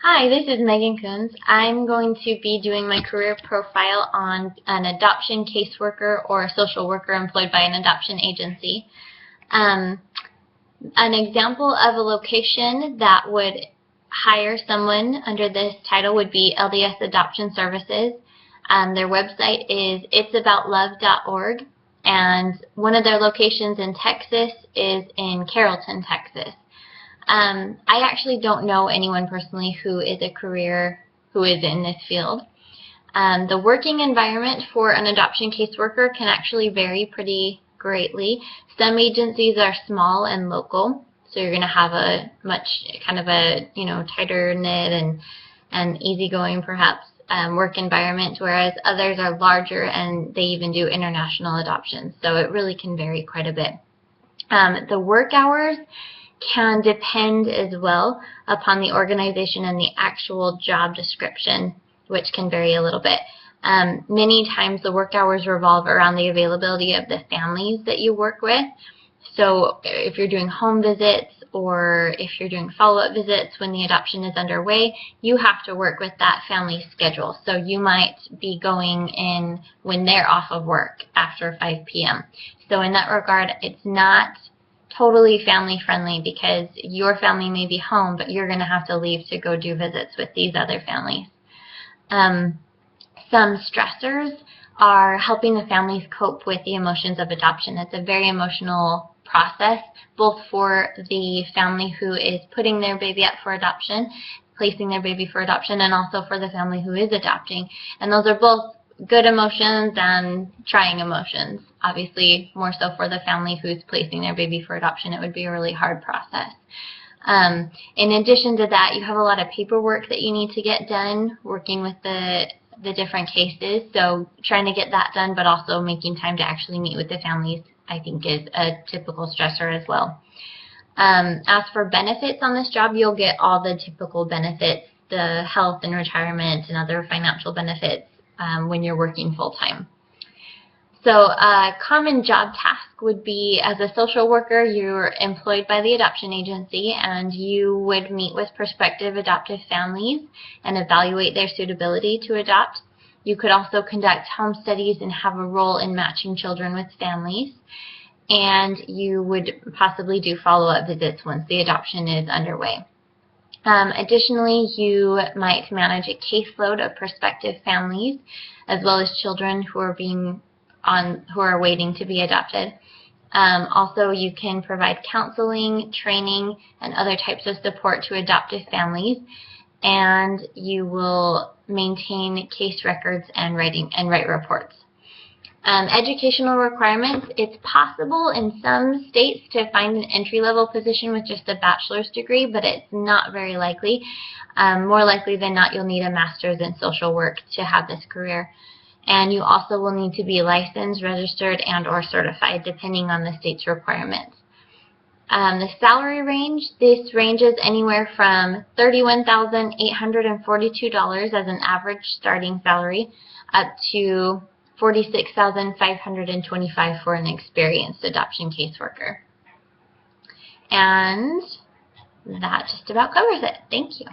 Hi, this is Megan Coons. I'm going to be doing my career profile on an adoption caseworker or a social worker employed by an adoption agency. An example of a location that would hire someone under this title would be LDS Adoption Services. Their website is itsaboutlove.org, and one of their locations in Texas is in Carrollton, Texas. I actually don't know anyone personally who is in this field. The working environment for an adoption caseworker can actually vary pretty greatly. Some agencies are small and local, so you're going to have a much tighter knit and easygoing perhaps work environment, whereas others are larger and they even do international adoptions, so it really can vary quite a bit. The work hours can depend as well upon the organization and the actual job description, which can vary a little bit. Many times the work hours revolve around the availability of the families that you work with. So if you're doing home visits or if you're doing follow-up visits when the adoption is underway, you have to work with that family schedule. So you might be going in when they're off of work after 5 p.m. So in that regard, it's not totally family friendly because your family may be home, but you're going to have to leave to go do visits with these other families. Some stressors are helping the families cope with the emotions of adoption. It's a very emotional process, both for the family who is putting their baby up for adoption, placing their baby for adoption, and also for the family who is adopting. And those are both good emotions and trying emotions. Obviously, more so for the family who's placing their baby for adoption, it would be a really hard process. In addition to that, you have a lot of paperwork that you need to get done working with the different cases, so trying to get that done, but also making time to actually meet with the families, I think, is a typical stressor as well. As for benefits on this job, you'll get all the typical benefits, the health and retirement and other financial benefits when you're working full-time. So a common job task would be, as a social worker, you're employed by the adoption agency and you would meet with prospective adoptive families and evaluate their suitability to adopt. You could also conduct home studies and have a role in matching children with families. And you would possibly do follow-up visits once the adoption is underway. Additionally, you might manage a caseload of prospective families as well as children who are waiting to be adopted. Also, you can provide counseling, training, and other types of support to adoptive families, and you will maintain case records and write reports. Educational requirements. It's possible in some states to find an entry-level position with just a bachelor's degree, but it's not very likely. More likely than not, you'll need a master's in social work to have this career. And you also will need to be licensed, registered, and or certified, depending on the state's requirements. The salary range, this ranges anywhere from $31,842 as an average starting salary up to $46,525 for an experienced adoption caseworker. And that just about covers it. Thank you.